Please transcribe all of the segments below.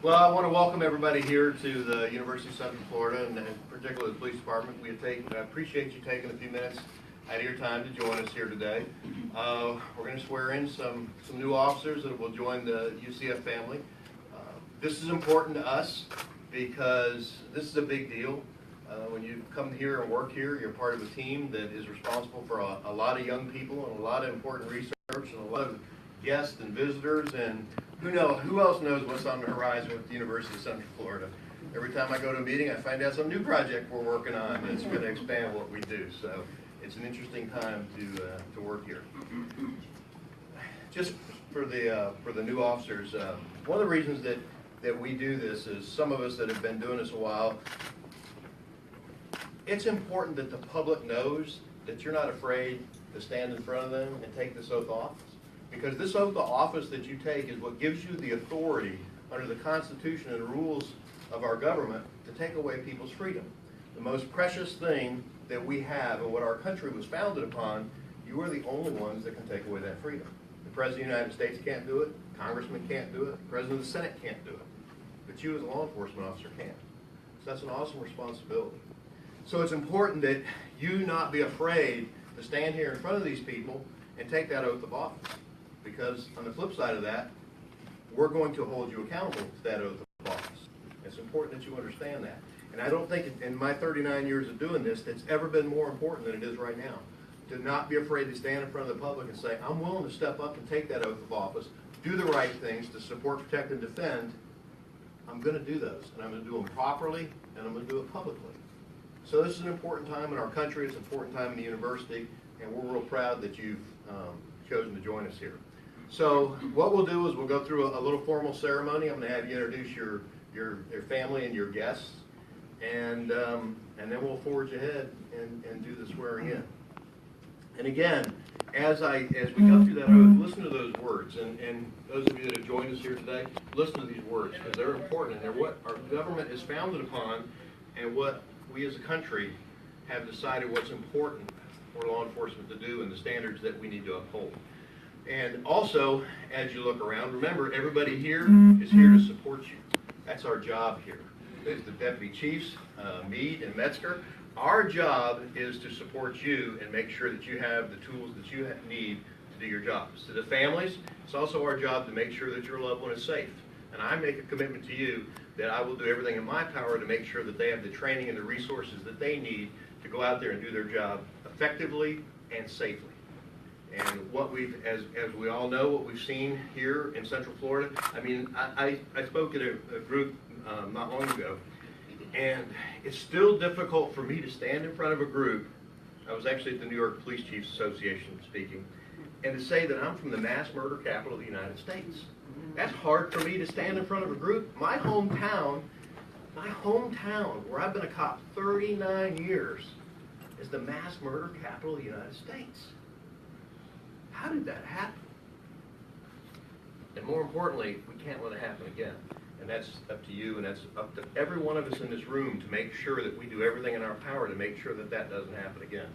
Well, I want to welcome everybody here to the University of Central Florida, and particularly the police department. I appreciate you taking a few minutes out of your time to join us here today. We're going to swear in some new officers that will join the UCF family. This is important to us because this is a big deal. When you come here and work here, you're part of a team that is responsible for a lot of young people and a lot of important research and a lot of guests and visitors, and who else knows what's on the horizon with the University of Central Florida. Every time I go to a meeting, I find out some new project we're working on that's going to expand what we do. So it's an interesting time to work here. Just for the new officers, one of the reasons that we do this is some of us that have been doing this a while, it's important that the public knows that you're not afraid to stand in front of them and take this oath of office. Because this oath of office that you take is what gives you the authority under the Constitution and rules of our government to take away people's freedom. The most precious thing that we have and what our country was founded upon, you are the only ones that can take away that freedom. The President of the United States can't do it, Congressman can't do it, the President of the Senate can't do it. But you as a law enforcement officer can. So that's an awesome responsibility. So it's important that you not be afraid to stand here in front of these people and take that oath of office. Because on the flip side of that, we're going to hold you accountable to that oath of office. It's important that you understand that. And I don't think in my 39 years of doing this, it's ever been more important than it is right now. To not be afraid to stand in front of the public and say, I'm willing to step up and take that oath of office, do the right things to support, protect, and defend. I'm going to do those, and I'm going to do them properly, and I'm going to do it publicly. So this is an important time in our country, it's an important time in the university, and we're real proud that you've chosen to join us here. So what we'll do is we'll go through a little formal ceremony. I'm going to have you introduce your family and your guests, and then we'll forge ahead and do the swearing in. And again, as we go through that oath, listen to those words, and those of you that have joined us here today, listen to these words because they're important and they're what our government is founded upon, and what we as a country have decided what's important for law enforcement to do and the standards that we need to uphold. And also, as you look around, remember, everybody here is here to support you. That's our job here. There's the deputy chiefs, Meade and Metzger. Our job is to support you and make sure that you have the tools that you need to do your jobs. To the families, it's also our job to make sure that your loved one is safe. And I make a commitment to you that I will do everything in my power to make sure that they have the training and the resources that they need to go out there and do their job effectively and safely. And what as we all know, what we've seen here in Central Florida, I mean, I spoke at a group not long ago, and it's still difficult for me to stand in front of a group. I was actually at the New York Police Chiefs Association speaking, and to say that I'm from the mass murder capital of the United States. That's hard for me to stand in front of a group. My hometown, where I've been a cop 39 years, is the mass murder capital of the United States. How did that happen? And more importantly, we can't let it happen again. And that's up to you, and that's up to every one of us in this room to make sure that we do everything in our power to make sure that that doesn't happen again.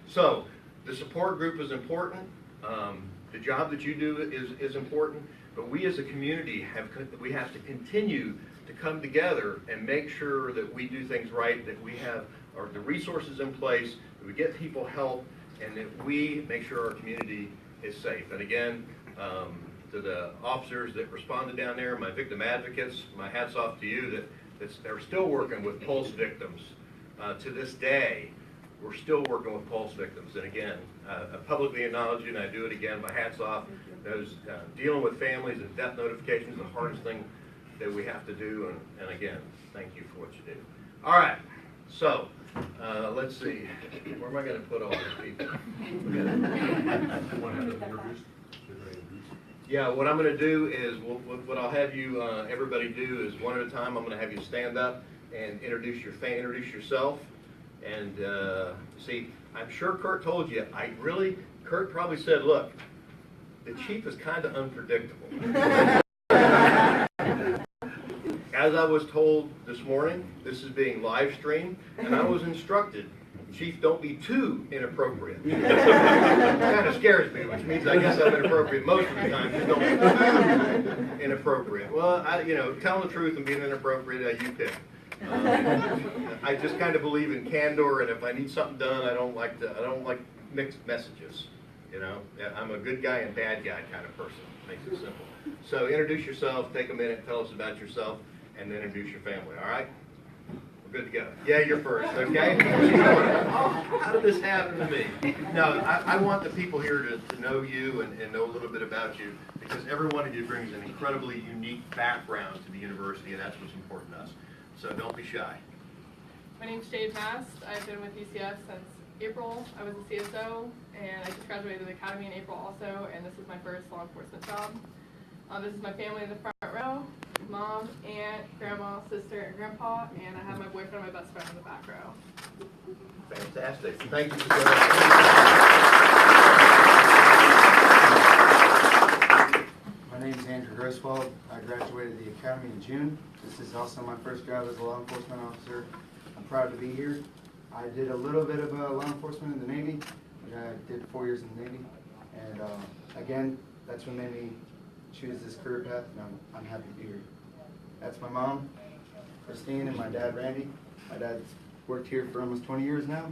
So the support group is important. The job that you do is important. But we as a community have to continue to come together and make sure that we do things right, that we have the resources in place, that we get people help, and that we make sure our community is safe. And again, to the officers that responded down there, my victim advocates, my hat's off to you that are still working with Pulse victims. To this day, we're still working with Pulse victims. And again, I publicly acknowledge you, and I do it again, my hat's off. Those dealing with families and death notifications is the hardest thing that we have to do. And again, thank you for what you do. All right, so let's see. Where am I going to put all these people? Yeah, what I'm going to do is, what I'll have you, everybody do is one at a time. I'm going to have you stand up and introduce yourself. And see, I'm sure Kurt told you, Kurt probably said, look, the chief is kind of unpredictable. As I was told this morning, this is being live streamed, and I was instructed Chief, don't be too inappropriate. It kind of scares me, which means I guess I'm inappropriate most of the time. Just don't be too inappropriate. Well, telling the truth and being inappropriate, you pick. I just kind of believe in candor, and if I need something done, I don't like mixed messages. I'm a good guy and bad guy kind of person. Makes it simple. So introduce yourself, take a minute, tell us about yourself, and then introduce your family. All right? Good to go. Yeah, you're first, okay? How did this happen to me? No, I want the people here to know you and know a little bit about you, because every one of you brings an incredibly unique background to the university, and that's what's important to us. So don't be shy. My name's Jade Mast. I've been with UCF since April. I was a CSO, and I just graduated the academy in April also, and this is my first law enforcement job. This is my family in the front row. Mom, aunt, grandma, sister, and grandpa, and I have my boyfriend and my best friend in the back row. Fantastic. Thank you for that. My name is Andrew Griswold. I graduated the academy in June. This is also my first job as a law enforcement officer. I'm proud to be here. I did a little bit of law enforcement in the Navy. I did 4 years in the Navy. And again, that's what made me choose this career path, and I'm happy to be here. That's my mom, Christine, and my dad, Randy. My dad's worked here for almost 20 years now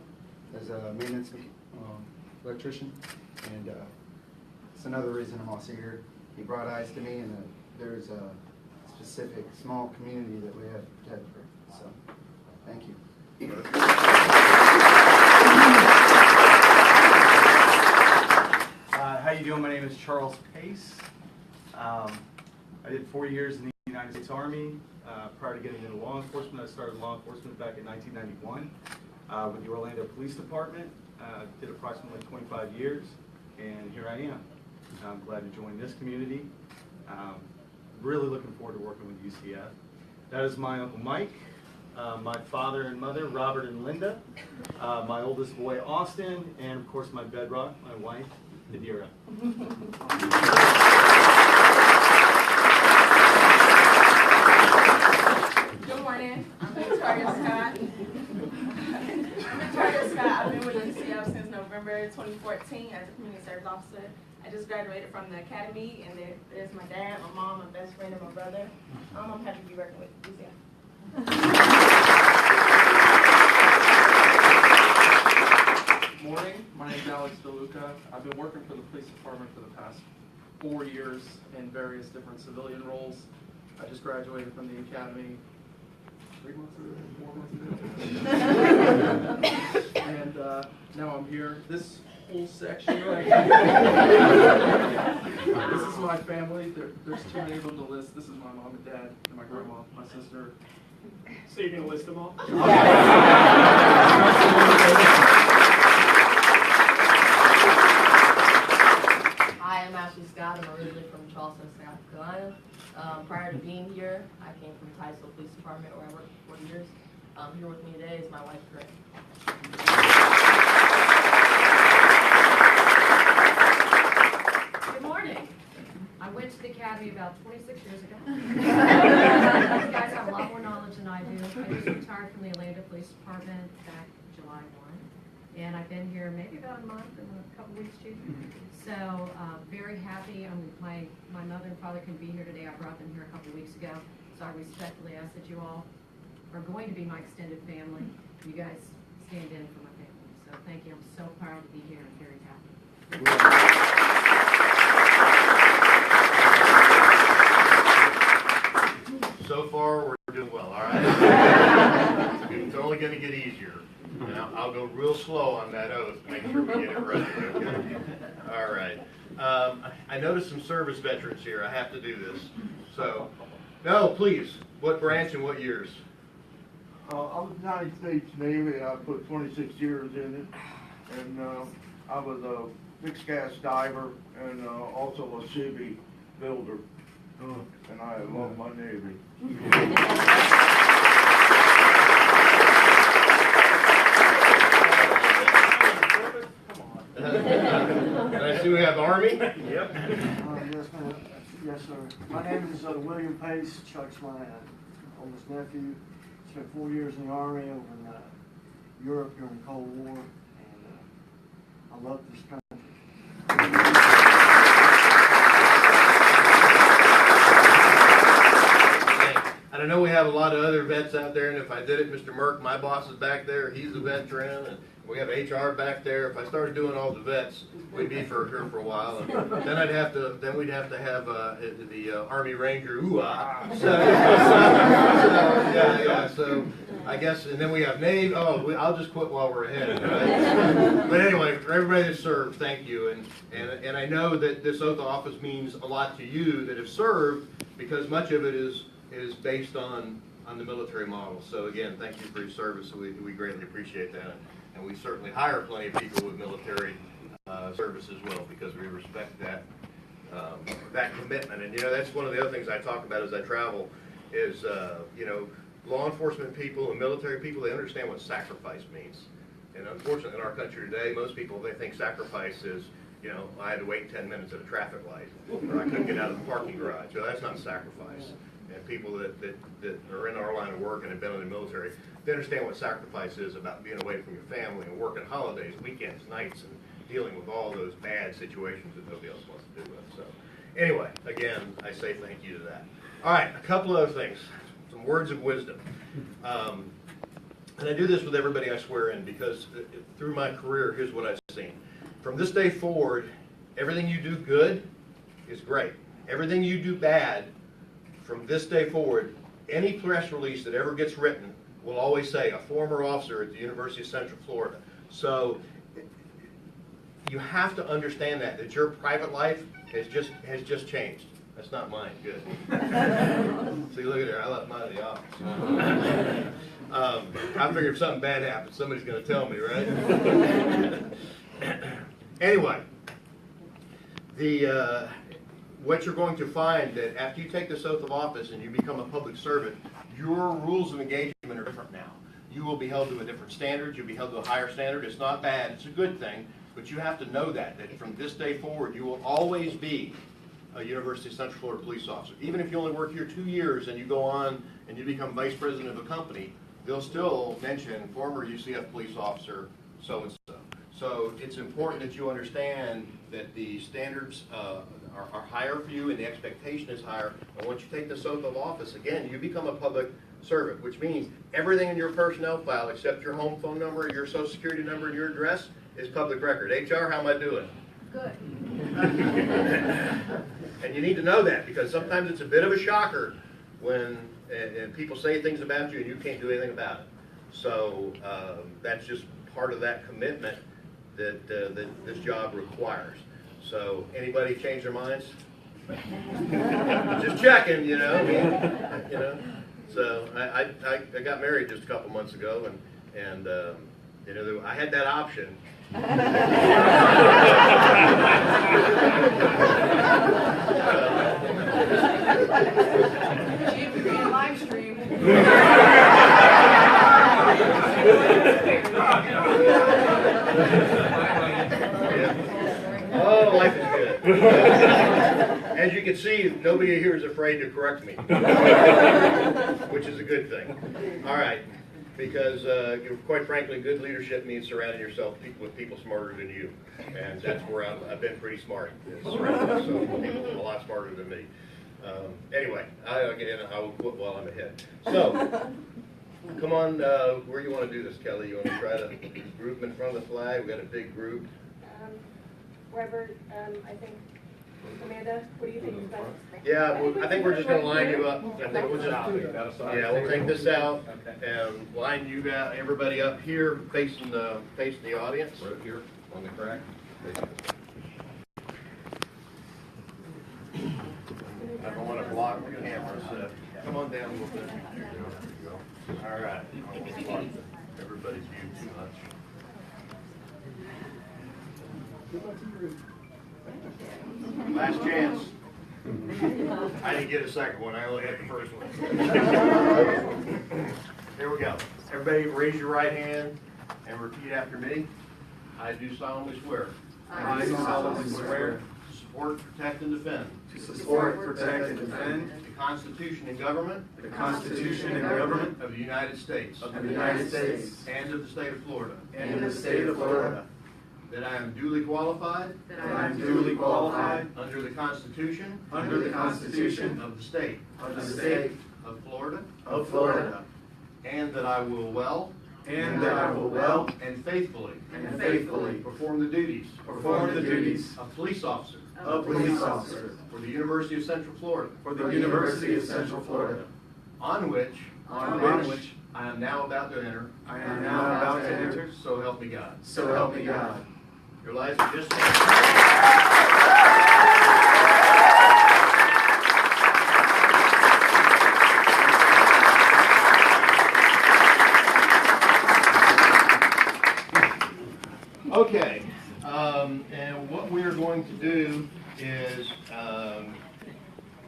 as a maintenance electrician, and it's another reason I'm also here. He brought eyes to me, and there's a specific small community that we have to protect for. So, thank you. How you doing? My name is Charles Pace. I did 4 years in the United States Army. Prior to getting into law enforcement, I started law enforcement back in 1991 with the Orlando Police Department. Did approximately 25 years, and here I am. I'm glad to join this community. Really looking forward to working with UCF. That is my Uncle Mike, my father and mother, Robert and Linda, my oldest boy, Austin, and of course my bedrock, my wife, Nadira. Good morning. I'm Victoria Scott. I've been with UCF since November 2014 as a community service officer. I just graduated from the academy, and there's my dad, my mom, my best friend, and my brother. I'm happy to be working with UCF. Morning, my name is Alex DeLuca. I've been working for the police department for the past 4 years in various different civilian roles. I just graduated from the academy 3 months ago, 4 months ago. And now I'm here. This whole section right here. This is my family. There's too many of them to list. This is my mom and dad and my grandma, my sister. So you're going to list them all? Hi, I'm Ashley Scott. I'm originally from Charleston, South Carolina. Prior to being here, I came from Untitled Police Department, where I worked for 40 years. Here with me today is my wife, Greg. Good morning. I went to the academy about 26 years ago. You guys have a lot more knowledge than I do. I just retired from the Orlando Police Department back July 1. And I've been here maybe about a month and a couple weeks too. So very happy. My mother and father couldn't be here today. I brought them here a couple weeks ago. So I respectfully ask that you all are going to be my extended family. You guys stand in for my family. So thank you. I'm so proud to be here and very happy. So far, we're doing well, all right? It's only going to get easier. And I'll go real slow on that oath to make sure we get it right. Okay? All right. I noticed some service veterans here. I have to do this. So, no, please. What branch and what years? I was United States Navy. I put 26 years in it. And I was a fixed gas diver and also a civvy builder. And I love my Navy. And I see we have Army. Yep. Yes, ma'am. Yes, sir. My name is William Pace. Chuck's my oldest nephew. Spent 4 years in the Army over in Europe during the Cold War, and I love this country. And I know we have a lot of other vets out there, and if I did it, Mr. Merck, my boss is back there, he's a veteran, and we have HR back there. If I started doing all the vets, we'd be here for a while, and then we'd have to have the Army Ranger, ooh-ah. So I guess, and then we have Navy, I'll just quit while we're ahead, right? But anyway, for everybody that served, thank you, and I know that this oath of office means a lot to you that have served, because much of it is based on the military model. So again, thank you for your service. We greatly appreciate that. And we certainly hire plenty of people with military service as well, because we respect that commitment. And that's one of the other things I talk about as I travel is law enforcement people and military people, they understand what sacrifice means. And unfortunately in our country today, most people, they think sacrifice is, I had to wait 10 minutes at a traffic light, or I couldn't get out of the parking garage. So that's not sacrifice. And people that are in our line of work and have been in the military, they understand what sacrifice is about being away from your family and working holidays, weekends, nights, and dealing with all those bad situations that nobody else wants to deal with. So anyway, again, I say thank you to that. All right, a couple other things, some words of wisdom. And I do this with everybody I swear in, because through my career, here's what I've seen. From this day forward, everything you do good is great. Everything you do bad, from this day forward, any press release that ever gets written will always say a former officer at the University of Central Florida. So you have to understand that your private life has just changed. That's not mine. Good. See, look at there. I left mine in the office. I figure if something bad happens, somebody's going to tell me, right? Anyway, what you're going to find that after you take this oath of office and you become a public servant, your rules of engagement are different now. You will be held to a different standard. You'll be held to a higher standard. It's not bad. It's a good thing. But you have to know that from this day forward, you will always be a University of Central Florida police officer. Even if you only work here 2 years and you go on and you become vice president of a company, they'll still mention former UCF police officer so-and-so. So it's important that you understand that the standards are higher for you and the expectation is higher. And once you take this oath of office, again, you become a public servant, which means everything in your personnel file except your home phone number, your social security number, and your address is public record. HR, how am I doing? Good. And you need to know that, because sometimes it's a bit of a shocker when and people say things about you and you can't do anything about it. So that's just part of that commitment that this job requires. So anybody change their minds? Just checking, So I got married just a couple months ago, and I had that option. Live stream. Oh, life is good. As you can see, nobody here is afraid to correct me, which is a good thing. All right, because quite frankly, good leadership means surrounding yourself with people smarter than you, and that's where I've been pretty smart, surrounding myself with people a lot smarter than me. Anyway, I will quit while I'm ahead. So, come on, where you want to do this, Kelly? You want to try to group in front of the flag? We got a big group. Wherever, I think, Amanda, what do you think is best? Yeah, I think we're just going to line you up. I think we'll just, we'll take this out and line you guys, everybody up here facing the audience. Right here on the crack. I don't want to block the camera, so come on down a little bit. There you go. All right. I don't want to block everybody's view too much. Last chance. I didn't get a second one. I only had the first one. Here we go. Everybody raise your right hand and repeat after me. I do solemnly swear. I solemnly swear To support, protect, and defend. to support, protect, and defend The Constitution and government the Constitution and government of the United States of the United States and of the state of Florida, and the state of Florida, that I am duly qualified that I am duly qualified under the Constitution under the Constitution of the state of the state of Florida, of Florida, and that I will well and that I will well and faithfully and faithfully perform the duties perform the duties of police officer of police officer for the University of Central Florida, for the University of Central Florida, on which on which I am now about to enter. I am now about to enter, So help me God. so help me God. Your lives are just okay. And what we are going to do is,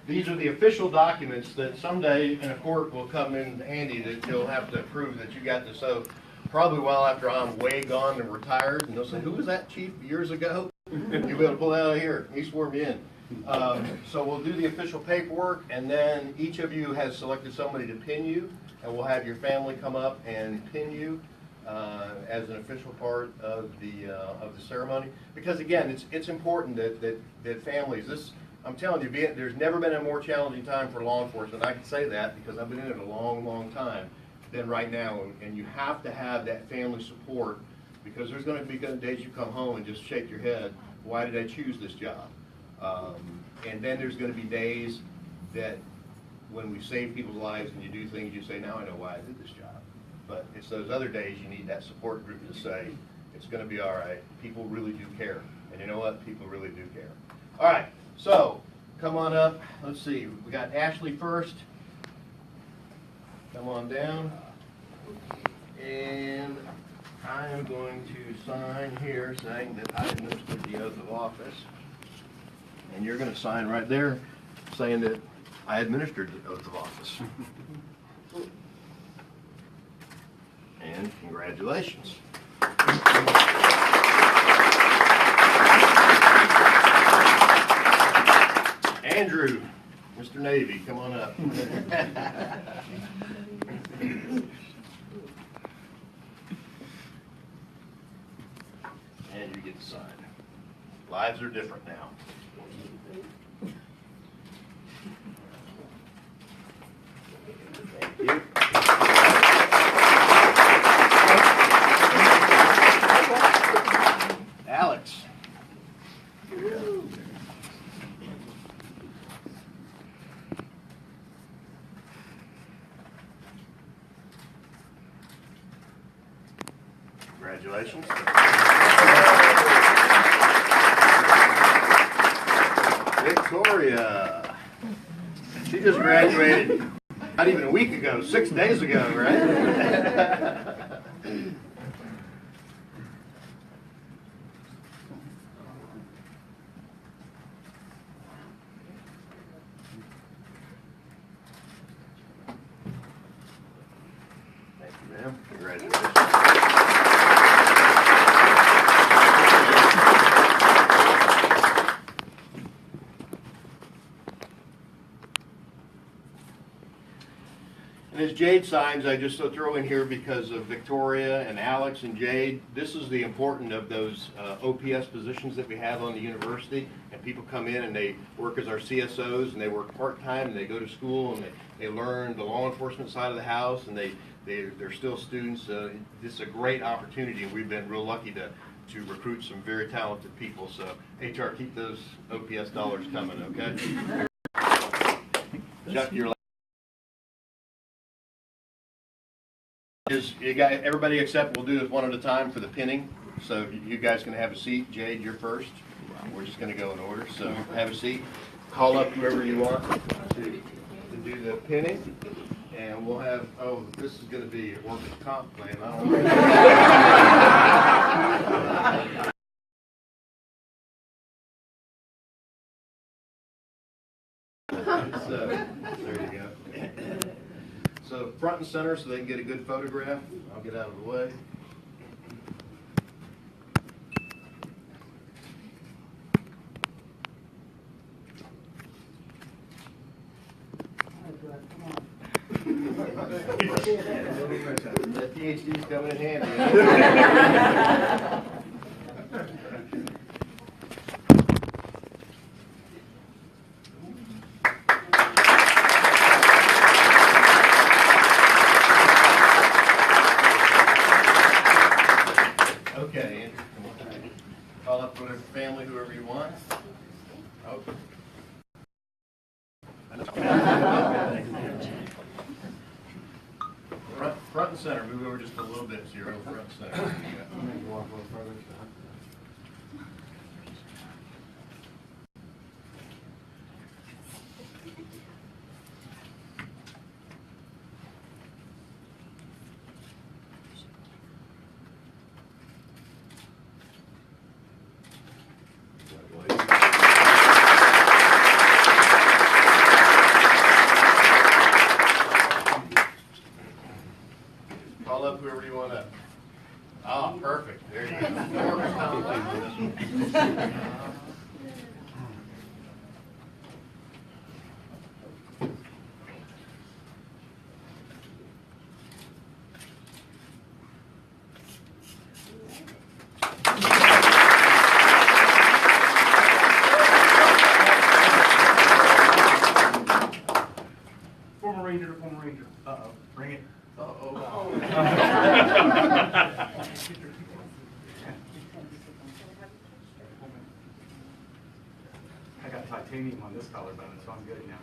these are the official documents that someday in a court will come in handy that you'll have to prove that you got this oath. Probably well after I'm way gone and retired, and they'll say, "Who was that chief years ago?" You'll be able to pull that out of here. He swore me in. So we'll do the official paperwork, and then each of you has selected somebody to pin you, and we'll have your family come up and pin you as an official part of the ceremony. Because again, it's important that families. I'm telling you, there's never been a more challenging time for law enforcement. I can say that because I've been in it a long, long time than right now, and you have to have that family support, because there's going to be days you come home and just shake your head, why did I choose this job? And then there's going to be days that when we save people's lives and you do things, you say, now I know why I did this job. But it's those other days you need that support group to say, it's going to be all right, people really do care. And you know what, people really do care. All right, so come on up, let's see, we got Ashley first. Come on down, and I am going to sign here saying that I administered the oath of office, and you're going to sign right there saying that I administered the oath of office. And congratulations. Andrew, Mr. Navy, come on up. And you get to sign. Lives are different now. Thank you. Alex. Congratulations. Victoria. She just graduated not even a week ago, 6 days ago, right? Thank you, ma'am. Congratulations. And as Jade signs, I just throw in here because of Victoria and Alex and Jade, this is the important of those OPS positions that we have on the university. And people come in and they work as our CSOs, and they work part-time, and they go to school, and they learn the law enforcement side of the house, and they're still students. This is a great opportunity, and we've been real lucky to recruit some very talented people. So HR, keep those OPS dollars coming, okay? Chuck, you're everybody except we'll do this one at a time for the pinning. So you guys can have a seat. Jade, you're first. We're just going to go in order. So have a seat. Call up whoever you want to do the pinning. And we'll have, oh, this is going to be a workers' comp claim. I don't know. So, there you go. So front and center so they can get a good photograph. I'll get out of the way. That PhD's coming in handy. Okay, Andrew, call up whatever family, whoever you want. Oh. Front and center, move over just a little bit so you're over front and center. Walk a little further. Call up whoever you want up. Ah, perfect. There you go. Perfect time on this one. Former Ranger to former Ranger. Uh-oh, bring it. I got titanium on this collarbone, so I'm good now.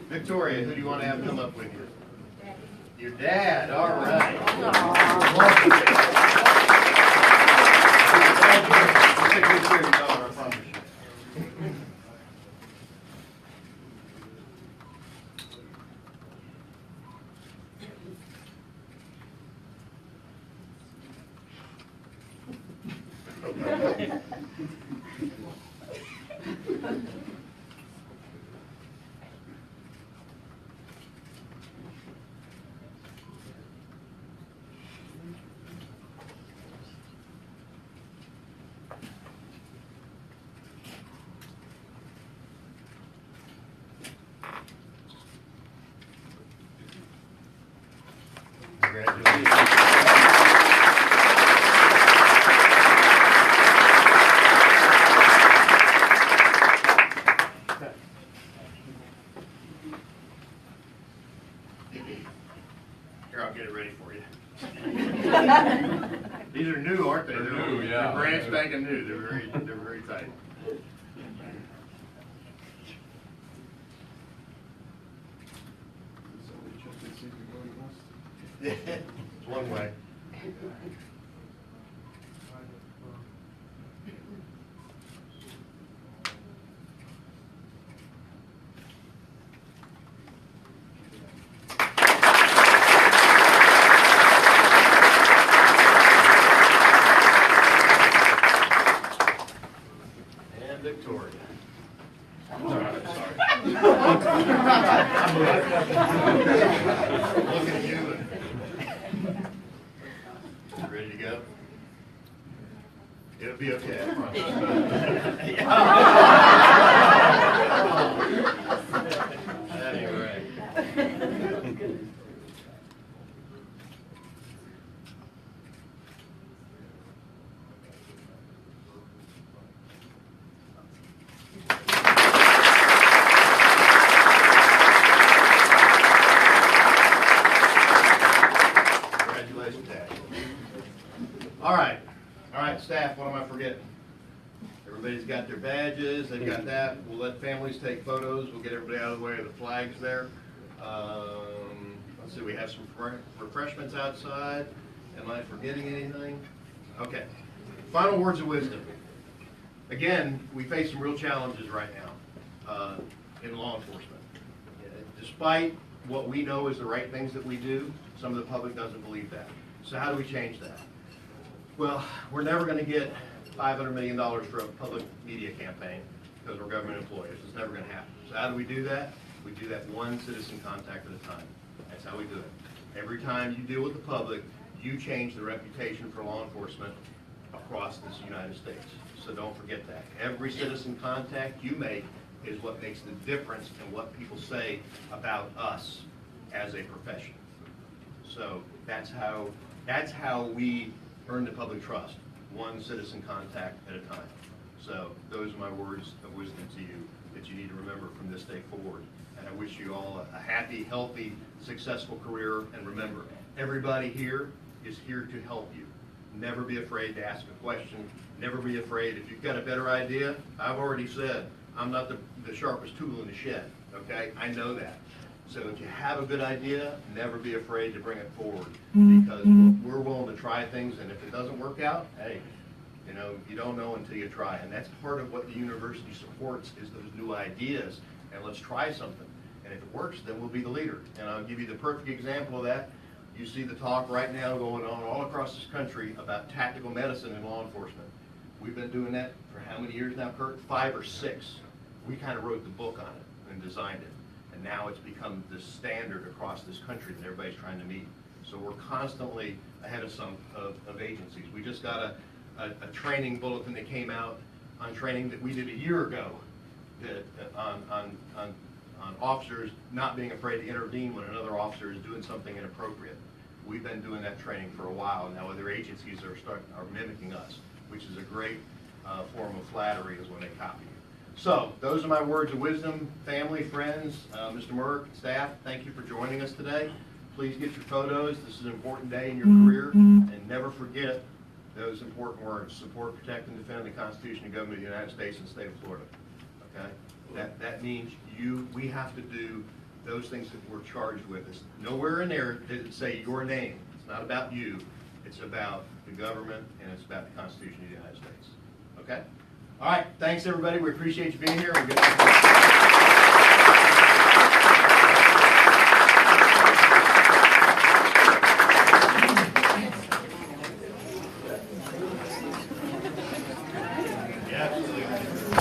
Victoria, who do you want to have come up with you? Your dad, all right. It's a good series, I promise you. Congratulations. Here, I'll get it ready for you. These are new, aren't they? They're new, yeah. They're brand spanking new. They're very tight. It's one way. And Victoria. Sorry. Looking at you. Ready to go? It'll be okay, I promise. That ain't right. Congratulations, Dad. All right, staff, what am I forgetting? Everybody's got their badges, they've got that. We'll let families take photos. We'll get everybody out of the way of the flags there. Let's see, we have some refreshments outside. Am I forgetting anything? Okay. Final words of wisdom. Again, we face some real challenges right now in law enforcement. Despite what we know is the right things that we do, some of the public doesn't believe that. So how do we change that? Well, we're never going to get $500 million for a public media campaign because we're government employees. It's never going to happen. So how do we do that? We do that one citizen contact at a time. That's how we do it. Every time you deal with the public, you change the reputation for law enforcement across this United States. So don't forget that. Every citizen contact you make is what makes the difference in what people say about us as a profession. So that's how we earn the public trust, one citizen contact at a time. So those are my words of wisdom to you that you need to remember from this day forward. And I wish you all a happy, healthy, successful career. And remember, everybody here is here to help you. Never be afraid to ask a question. Never be afraid. If you've got a better idea, I've already said, I'm not the sharpest tool in the shed, okay? I know that. So if you have a good idea, never be afraid to bring it forward, because we're willing to try things, and if it doesn't work out, hey, you know, you don't know until you try. And that's part of what the university supports, is those new ideas, and let's try something. And if it works, then we'll be the leader. And I'll give you the perfect example of that. You see the talk right now going on all across this country about tactical medicine in law enforcement. We've been doing that for how many years now, Kurt? 5 or 6. We kind of wrote the book on it and designed it. And now it's become the standard across this country that everybody's trying to meet. So we're constantly ahead of some of agencies. We just got a training bulletin that came out on training that we did a year ago that on officers not being afraid to intervene when another officer is doing something inappropriate. We've been doing that training for a while, and now other agencies are mimicking us, which is a great form of flattery, is when they copy you. So those are my words of wisdom. Family, friends, Mr. Merck, staff, thank you for joining us today. Please get your photos. This is an important day in your career, and never forget those important words: support, protect, and defend the Constitution and government of the United States and the state of Florida. Okay? That means we have to do those things that we're charged with. It's nowhere in there does it say your name. It's not about you. It's about the government, and it's about the Constitution of the United States. Okay? All right. Thanks, everybody. We appreciate you being here. We're good. Yeah, absolutely.